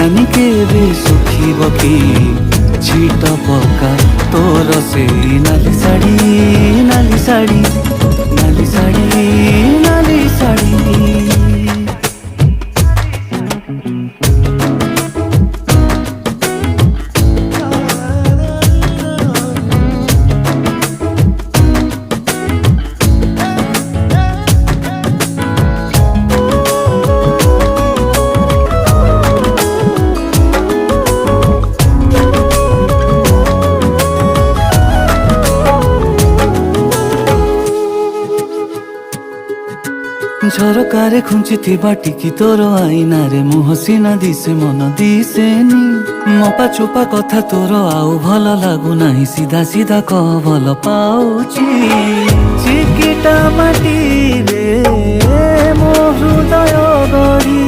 ଜାନି କେବେ ଶୁଖିବ କି ଛିଟ ପକା ତୋର ସେଇ ନାଲି ଶାଢ଼ୀ ନାଲି ଶାଢ଼ୀ ନାଲି ଶାଢ଼ୀ ନାଲି ଶାଢ଼ୀ। ଝରକାରେ ଖୁଞ୍ଚିଥିବା ଟିକି ତୋର ଆଇନାରେ ମୁହଁ ସିନା ଦିଶେ ମନ ଦିଶେନି। ମପା ଚୋପା କଥା ତୋର ଆଉ ଭଲ ଲାଗୁନାହିଁ, ସିଧା ସିଧା କହ ଭଲ ପାଉଛି। ଚିକିଟା ମାଟିରେ ମୋ ହୃଦୟ ଗଢ଼ି